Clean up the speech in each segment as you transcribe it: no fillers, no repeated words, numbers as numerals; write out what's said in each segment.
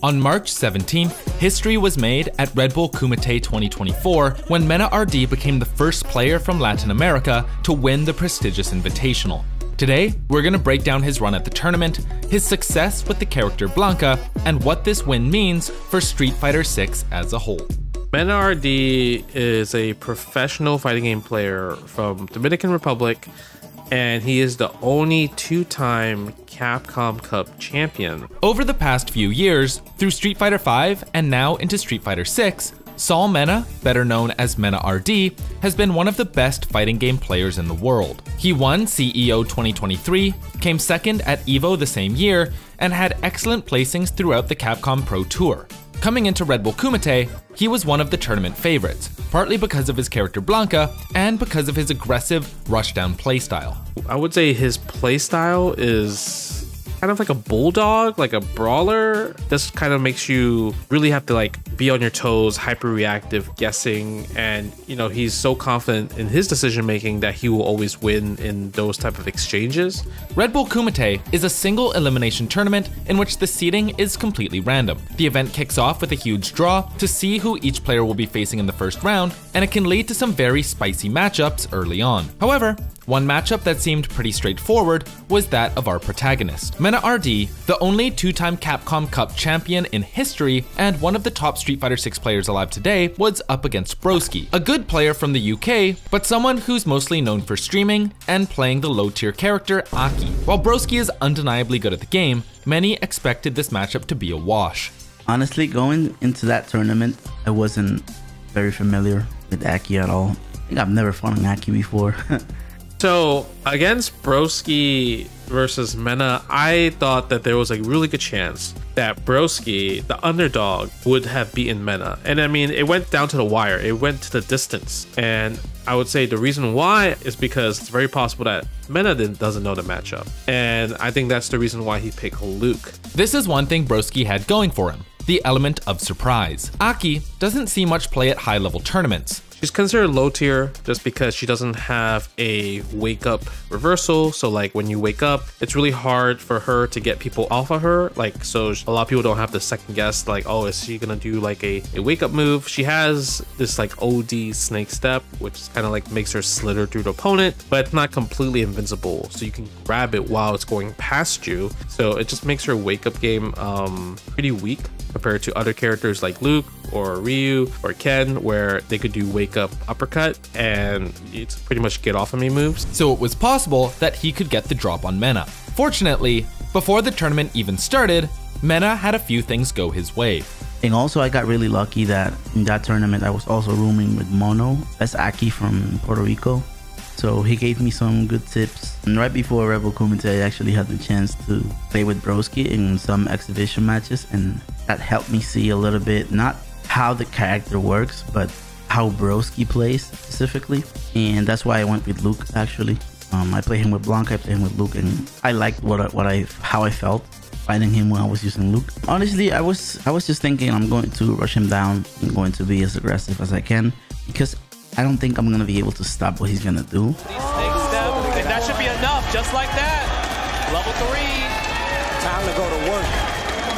On March 17th, history was made at Red Bull Kumite 2024 when MenaRD became the first player from Latin America to win the prestigious invitational. Today, we're going to break down his run at the tournament, his success with the character Blanka, and what this win means for Street Fighter 6 as a whole. MenaRD is a professional fighting game player from Dominican Republic, and he is the only two-time Capcom Cup champion. Over the past few years, through Street Fighter V and now into Street Fighter 6, Saul Mena, better known as MenaRD, has been one of the best fighting game players in the world. He won CEO 2023, came second at EVO the same year, and had excellent placings throughout the Capcom Pro Tour. Coming into Red Bull Kumite, he was one of the tournament favorites, partly because of his character Blanka and because of his aggressive rushdown playstyle. I would say his playstyle is kind of like a bulldog, like a brawler. This kind of makes you really have to be on your toes, hyper reactive, guessing, and he's so confident in his decision making that he will always win in those type of exchanges. Red Bull Kumite is a single elimination tournament in which the seeding is completely random. The event kicks off with a huge draw to see who each player will be facing in the first round, and it can lead to some very spicy matchups early on. However, one matchup that seemed pretty straightforward was that of our protagonist. MenaRD, the only two-time Capcom Cup champion in history and one of the top Street Fighter 6 players alive today, was up against Broski, a good player from the UK, but someone who's mostly known for streaming and playing the low-tier character Aki. While Broski is undeniably good at the game, many expected this matchup to be a wash. Honestly, going into that tournament, I wasn't very familiar with Aki at all. I think I've never fought an Aki before. So against Broski versus Mena, I thought that there was a really good chance that Broski, the underdog, would have beaten Mena. And I mean, it went down to the wire. It went to the distance. And I would say the reason why is because it's very possible that Mena doesn't know the matchup. And I think that's the reason why he picked Luke. This is one thing Broski had going for him: the element of surprise. Aki doesn't see much play at high-level tournaments. She's considered low tier just because she doesn't have a wake up reversal. So when you wake up, it's really hard for her to get people off of her. So a lot of people don't have the second guess, oh, is she gonna do a wake up move? She has this OD snake step, which kind of makes her slither through the opponent, but it's not completely invincible. So you can grab it while it's going past you. So it just makes her wake up game pretty weak compared to other characters like Luke or Ryu or Ken, where they could do wake up uppercut and it's pretty much get off of me moves. So it was possible that he could get the drop on Mena. Fortunately, before the tournament even started, Mena had a few things go his way. And also, I got really lucky that in that tournament I was also rooming with Mono. That's Aki from Puerto Rico. So he gave me some good tips. And right before Red Bull Kumite, I actually had the chance to play with Broski in some exhibition matches, and that helped me see a little bit, not how the character works, but how Broski plays specifically. And that's why I went with Luke, actually. I played him with Blanka, I played him with Luke, and I liked how I felt fighting him when I was using Luke. Honestly, I was just thinking I'm going to rush him down. I'm going to be as aggressive as I can, because I don't think I'm going to be able to stop what he's going to do. Snake step, and that should be enough, just like that. Level 3. Time to go to work.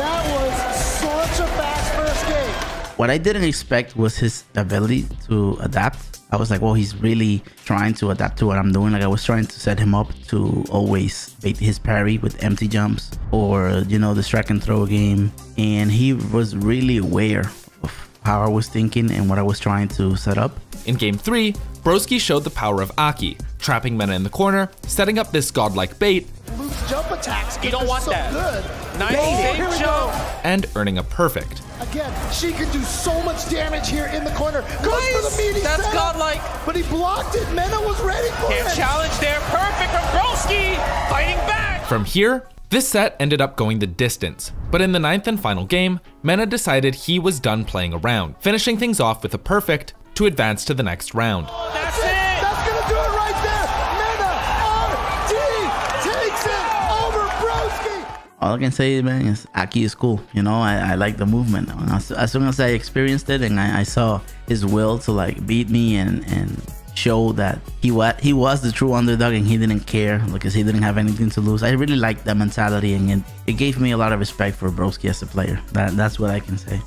That was such a fast first game. What I didn't expect was his ability to adapt. I was like, well, he's really trying to adapt to what I'm doing. I was trying to set him up to always bait his parry with empty jumps or, the strike and throw game. And he was really aware of how I was thinking and what I was trying to set up. In Game 3, Broski showed the power of Aki, trapping Mena in the corner, setting up this godlike bait, Luke's jump attacks. You don't want so that. Good. Nice safe jump. and earning a perfect. Again, she can do so much damage here in the corner. Goes for the meaty That's setup, godlike. but he blocked it. Mena was ready for Can't it. challenge there. Perfect from Broski. Fighting back. From here, this set ended up going the distance, but in the 9th and final game, Mena decided he was done playing around, finishing things off with a perfect to advance to the next round. That's it. That's gonna do it right there. MenaRD takes it over Broski. All I can say, man, is Aki is cool. I like the movement. As soon as I experienced it and I saw his will to beat me and show that he was the true underdog and he didn't care because he didn't have anything to lose. I really liked that mentality, and it gave me a lot of respect for Broski as a player. That's what I can say.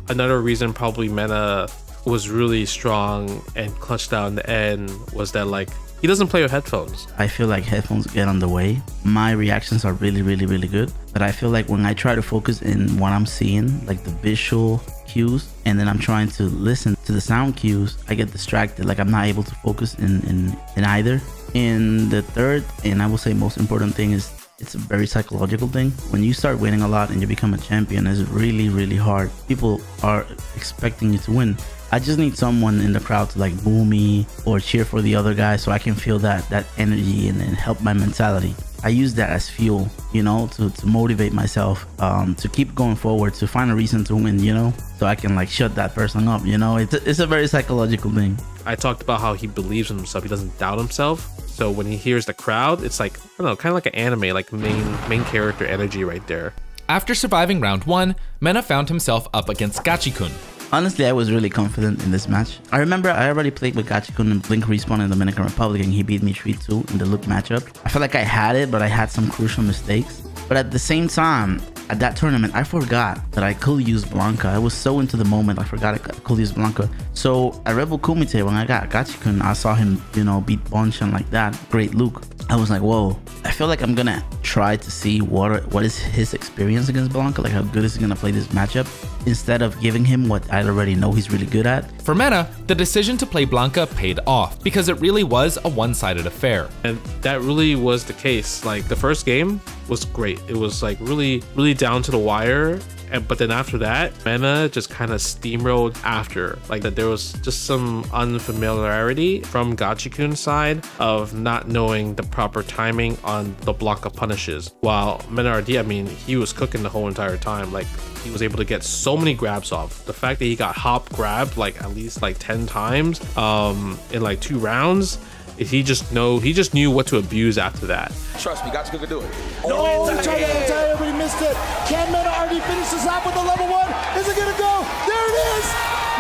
Another reason probably Mena was really strong and clutched out in the end was that like he doesn't play with headphones. I feel like headphones get on the way. My reactions are really, really, really good. But I feel like when I try to focus in what I'm seeing, like the visual cues, and then I'm trying to listen to the sound cues, I get distracted. Like I'm not able to focus in either. And the third, and I will say most important thing is it's a very psychological thing. When you start winning a lot and you become a champion, it's really, really hard. People are expecting you to win. I just need someone in the crowd to like boo me or cheer for the other guy so I can feel that energy and help my mentality. I use that as fuel, you know, to motivate myself, to keep going forward, to find a reason to win, you know, so I can like shut that person up, you know. It's a very psychological thing. I talked about how he believes in himself. He doesn't doubt himself. So when he hears the crowd, it's like, I don't know, kind of like an anime, like main character energy right there. After surviving round 1, Mena found himself up against Gachikun. Honestly, I was really confident in this match. I remember I already played with Gachikun and Blink Respawn in Dominican Republic, and he beat me 3-2 in the Luke matchup. I felt like I had it, but I had some crucial mistakes. But at the same time, at that tournament, I forgot that I could use Blanka. I was so into the moment, I forgot I could use Blanka. So at Rebel Kumite, when I got Gachikun, I saw him, you know, beat Bonchan like that. Great Luke. I was like, whoa. I feel like I'm gonna try to see what is his experience against Blanka, like how good is he gonna play this matchup, instead of giving him what I already know he's really good at. For Mena, the decision to play Blanka paid off because it really was a one-sided affair. And that really was the case. Like the first game was great. It was like really down to the wire. But then after that, Mena just kind of steamrolled after. Like that there was just some unfamiliarity from Gachikun's side of not knowing the proper timing on the Blanka punishes. While MenaRD, I mean, he was cooking the whole entire time. Like he was able to get so many grabs off. The fact that he got hop grabbed like at least like 10 times in like 2 rounds. He just knew what to abuse after that. Trust me, Gachikun can do it. Oh, he tried to retire, but he missed it. Can MenaRD finish this out with a level 1? Is it gonna go? There it is!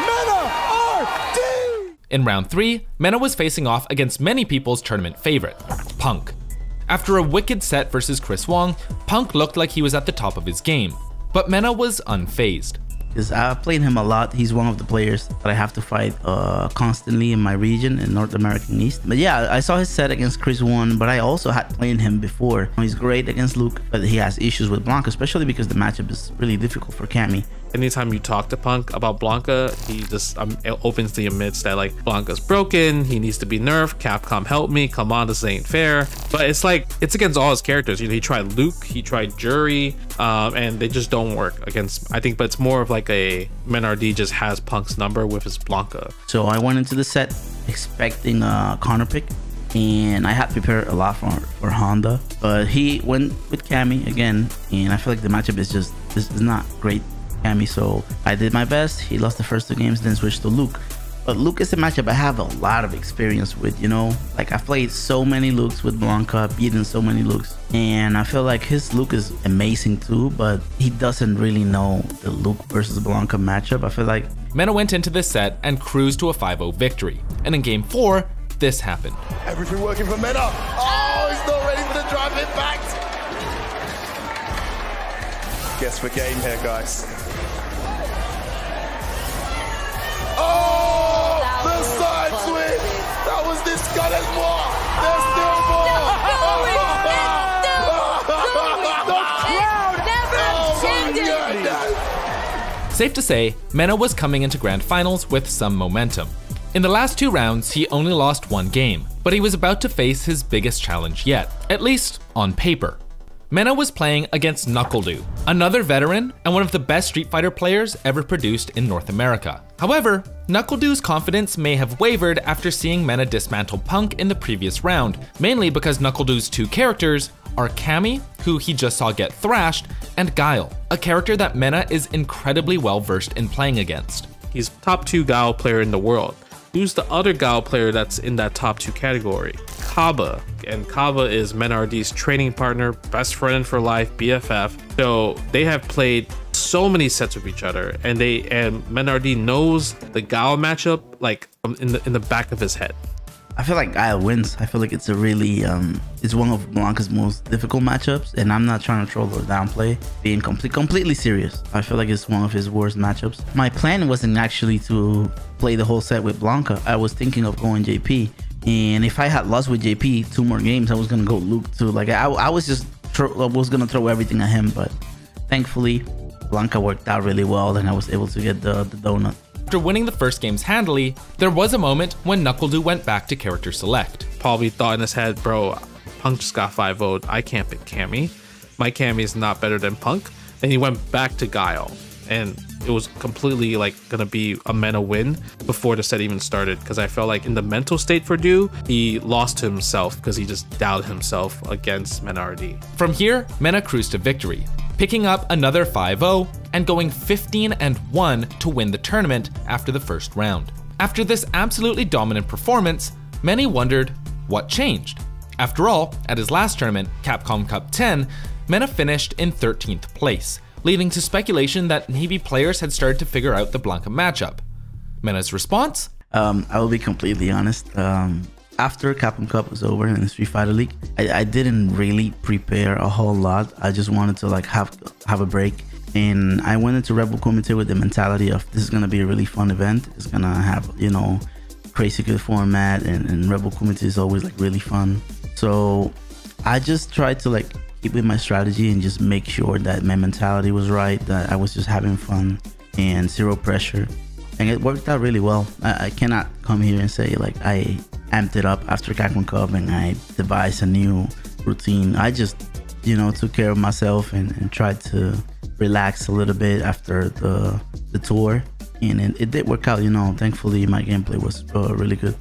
MenaRD! In round 3, Mena was facing off against many people's tournament favorite, Punk. After a wicked set versus Chris Wong, Punk looked like he was at the top of his game, but Mena was unfazed. Because I played him a lot. He's one of the players that I have to fight constantly in my region in North American East. But yeah, I saw his set against Chris Wong, but I also had played him before. He's great against Luke, but he has issues with Blanka, especially because the matchup is really difficult for Cammy. Anytime you talk to Punk about Blanka, he just openly admits that like Blanka's broken, he needs to be nerfed, Capcom help me, come on, this ain't fair. But it's like, it's against all his characters. You know, he tried Luke, he tried Jury, and they just don't work against, I think, but it's more of like a MenaRD just has Punk's number with his Blanka. So I went into the set expecting a corner pick, and I had prepared a lot for Honda, but he went with Cammy again, and I feel like the matchup is not great. Cammy, so I did my best. He lost the first 2 games, then switched to Luke. But Luke is a matchup I have a lot of experience with, you know? Like I've played so many Lukes with Blanka, beaten so many Lukes, and I feel like his Luke is amazing too, but he doesn't really know the Luke versus Blanka matchup. I feel like Mena went into this set and cruised to a 5-0 victory. And in game 4, this happened. Everything working for Mena. Oh, he's not ready for the drive impact. Guess for game here, guys. Oh, the side switch! That was this gun and more! There's still more! The crowd never changes! Safe to say, Mena was coming into grand finals with some momentum. In the last 2 rounds, he only lost 1 game, but he was about to face his biggest challenge yet, at least on paper. Mena was playing against Nuckledu, another veteran and one of the best Street Fighter players ever produced in North America. However, Nuckledu's confidence may have wavered after seeing Mena dismantle Punk in the previous round, mainly because Nuckledu's 2 characters are Cammy, who he just saw get thrashed, and Guile, a character that Mena is incredibly well versed in playing against. He's top 2 Guile player in the world. Who's the other Guile player that's in that top 2 category? Kaba. And Kaba is MenaRD's training partner, best friend for life, BFF. So they have played so many sets with each other, and MenaRD knows the Guile matchup like in the back of his head. I feel like Gaia wins. I feel like it's a really, it's one of Blanka's most difficult matchups, and I'm not trying to troll or downplay, being completely serious. I feel like it's one of his worst matchups. My plan wasn't actually to play the whole set with Blanka. I was thinking of going JP, and if I had lost with JP 2 more games, I was gonna go Luke too. Like I was just gonna throw everything at him, but thankfully Blanka worked out really well, and I was able to get the donut. After winning the first games handily, there was a moment when Nuckledu went back to character select. Probably thought in his head, bro, Punk just got 5-0'd. I can't pick Cammy. My Cammy is not better than Punk. Then he went back to Guile, and it was completely like gonna be a Mena win before the set even started, because I felt like in the mental state for Du, he lost to himself because he just doubted himself against MenaRD. From here, Mena cruised to victory, picking up another 5-0 and going 15-1 to win the tournament after the first round. After this absolutely dominant performance, many wondered what changed. After all, at his last tournament, Capcom Cup 10, Mena finished in 13th place, leading to speculation that maybe players had started to figure out the Blanka matchup. Mena's response? I will be completely honest. After Capcom Cup was over in the Street Fighter League, I didn't really prepare a whole lot. I just wanted to like have a break, and I went into Bull Kumite with the mentality of this is gonna be a really fun event. It's gonna have, you know, crazy good format, and Bull Kumite is always like really fun. So I just tried to like keep with my strategy and just make sure that my mentality was right, that I was just having fun and zero pressure, and it worked out really well. I cannot come here and say like I amped it up after Gachikun Cup and I devised a new routine. I just, you know, took care of myself and tried to relax a little bit after the tour, and it did work out. You know, thankfully my gameplay was really good.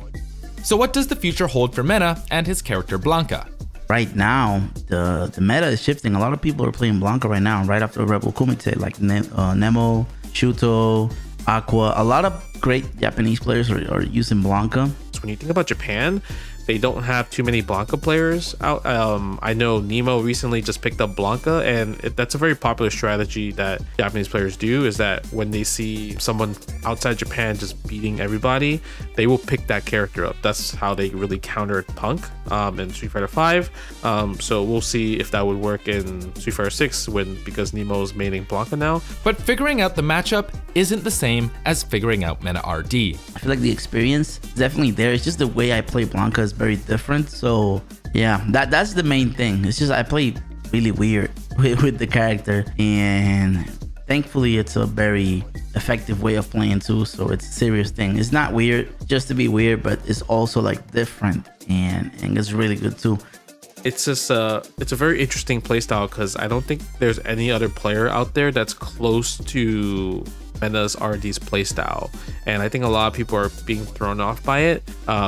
So what does the future hold for Mena and his character Blanka? Right now, the meta is shifting. A lot of people are playing Blanka right now, right after Bull Kumite, like Nemo, Shuto, Aqua. A lot of great Japanese players are using Blanka. When you think about Japan, they don't have too many Blanka players out. I know Nemo recently just picked up Blanka, and that's a very popular strategy that Japanese players do, is that when they see someone outside Japan just beating everybody, they will pick that character up. That's how they really countered Punk in Street Fighter 5. So we'll see if that would work in Street Fighter 6 because Nemo's maining Blanka now. But figuring out the matchup isn't the same as figuring out MenaRD. I feel like the experience is definitely there. It's just the way I play Blanka is very different. So yeah, that's the main thing. It's just I play really weird with the character, and thankfully it's a very effective way of playing too. So it's a serious thing. It's not weird just to be weird, but it's also like different, and it's really good too. It's just it's a very interesting playstyle, because I don't think there's any other player out there that's close to MenaRD's playstyle, and I think a lot of people are being thrown off by it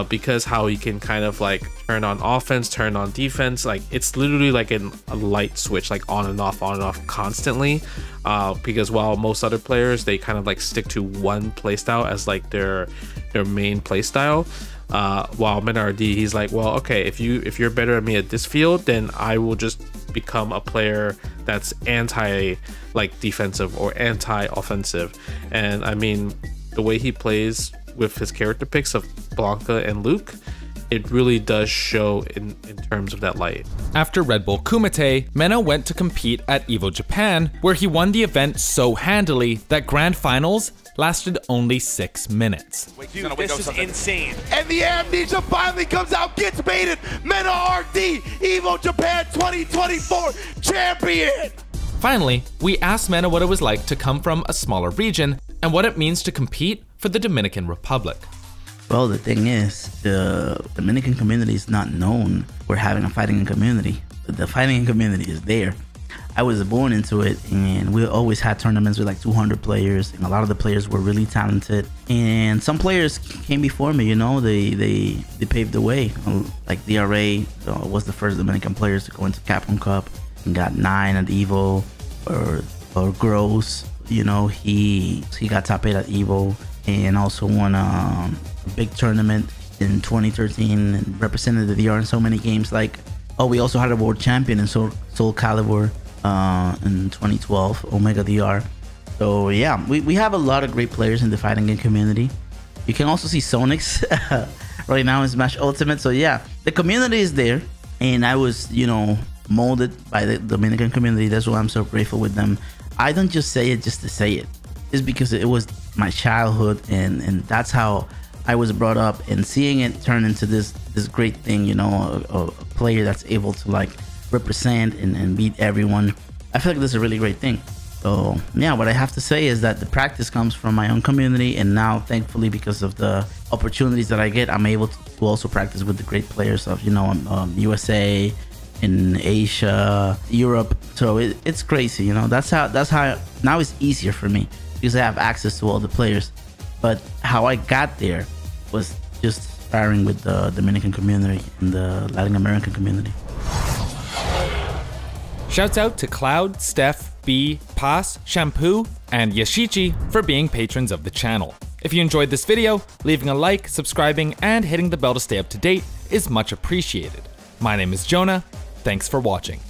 because how he can kind of like turn on offense, turn on defense. Like it's literally like a light switch, like on and off constantly, because while most other players, they kind of like stick to one playstyle as like their main playstyle, while MenaRD, he's like, well, okay, if you're better than me at this field, then I will just become a player that's anti like defensive or anti-offensive. And I mean, the way he plays with his character picks of Blanka and Luke, it really does show in terms of that light. After Bull Kumite, Mena went to compete at EVO Japan, where he won the event so handily that grand finals lasted only 6 minutes. Dude, this is insane. And the amnesia finally comes out, gets baited. MenaRD, EVO Japan 2024 champion. Finally, we asked Mena what it was like to come from a smaller region and what it means to compete for the Dominican Republic. Well, the thing is, the Dominican community is not known for having a fighting community. The fighting community is there. I was born into it, and we always had tournaments with like 200 players, and a lot of the players were really talented. And some players came before me, you know, they paved the way. Like DRA was the first Dominican players to go into Capcom Cup and got 9 at EVO, or Gross, you know, he got top 8 at EVO, and also won a big tournament in 2013 and represented the DR in so many games. Like, oh, we also had a world champion in Soul Calibur in 2012, Omega DR. So yeah, we have a lot of great players in the fighting game community. You can also see Sonix. right now in Smash Ultimate. So yeah, the community is there, and I was, you know, molded by the Dominican community. That's why I'm so grateful with them. I don't just say it just to say it. It's because it was my childhood, and that's how I was brought up, and seeing it turn into this great thing, you know, a player that's able to like represent and beat everyone. I feel like this is a really great thing. So yeah, what I have to say is that the practice comes from my own community, and now thankfully because of the opportunities that I get, I'm able to also practice with the great players of, you know, USA, in Asia, Europe. So it's crazy, you know. That's how now it's easier for me because I have access to all the players. But how I got there was just sparring with the Dominican community and the Latin American community. Shouts out to Cloud, Steph, B, Pas, Shampoo, and Yashichi for being patrons of the channel. If you enjoyed this video, leaving a like, subscribing, and hitting the bell to stay up to date is much appreciated. My name is Jonah. Thanks for watching.